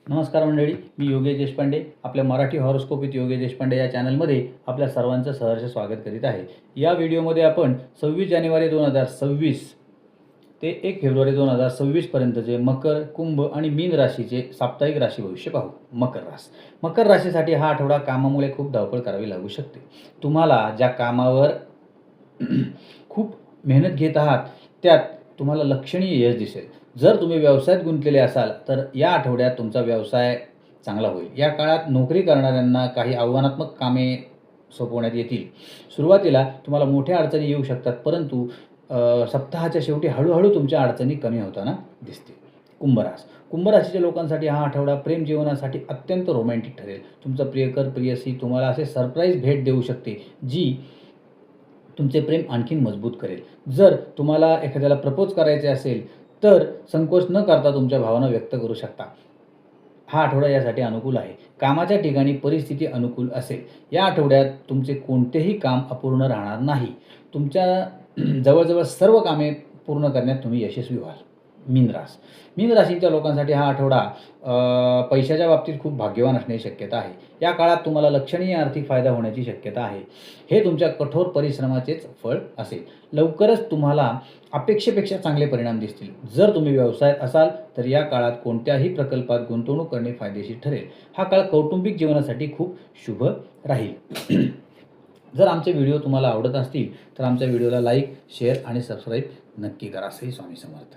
नमस्कार मंडळी, मी योगेश देशपांडे. आपल्या मराठी हॉरोस्कोप विथ योगेश देशपांडे या चॅनलमध्ये आपल्या सर्वांचं सहर्ष स्वागत करीत आहे. या व्हिडिओमध्ये आपण 26 जानेवारी 2026 ते 1 फेब्रुवारी 2026 पर्यंतचे मकर, कुंभ आणि मीन राशीचे साप्ताहिक राशी भविष्य पाहू. मकर राशीसाठी हा आठवडा कामामुळे खूप धावपळ करावी लागू शकते. तुम्हाला ज्या कामावर खूप मेहनत घेत आहात त्यात तुम्हाला लक्षणीय यश दिसेल. जर तुम्ही व्यवसायात गुंतलेले असाल तर या आठवड्यात तुमचा व्यवसाय चांगला होईल. या काळात नोकरी करणाऱ्यांना काही आव्हानात्मक कामे सोपवण्यात येतील. सुरुवातीला तुम्हाला मोठ्या अडचणी येऊ शकतात, परंतु सप्ताहाच्या शेवटी हळूहळू तुमच्या अडचणी कमी होताना दिसतील. कुंभ राशीच्या लोकांसाठी हा आठवडा प्रेम जीवनासाठी अत्यंत रोमॅन्टिक ठरेल. तुमचा प्रियकर प्रियसी तुम्हाला असे सरप्राईज भेट देऊ शकते जी तुमचे प्रेम आणखीन मजबूत करेल. जर तुम्हाला एखाद्याला प्रपोज करायचे असेल तर संकोच न करता तुमच्या भावना व्यक्त करू शकता. हा आठवडा यासाठी अनुकूल आहे. कामाच्या ठिकाणी परिस्थिती अनुकूल असेल. या आठवड्यात तुमचे कोणतेही काम अपूर्ण राहणार नाही. तुमच्या जवळजवळ सर्व कामे पूर्ण करण्यात तुम्ही यशस्वी व्हाल. मीन राशीच्या लोकांसाठी हा आठवडा पैशाच्या बाबतीत खूप भाग्यवान असण्याची शक्यता आहे. या काळात तुम्हाला लक्षणीय आर्थिक फायदा होण्याची शक्यता आहे. हे तुमच्या कठोर परिश्रमाचेच फळ असेल. लवकरच तुम्हाला अपेक्षेपेक्षा चांगले परिणाम दिसतील. जर तुम्ही व्यवसायात असाल तर या काळात कोणत्याही प्रकल्पात गुंतवणूक करणे फायदेशीर ठरेल. हा काळ कौटुंबिक जीवनासाठी खूप शुभ राहील. जर आमचे व्हिडिओ तुम्हाला आवडत असतील तर आमच्या व्हिडिओला लाईक, शेअर आणि सबस्क्राईब नक्की करा. श्री स्वामी समर्थ.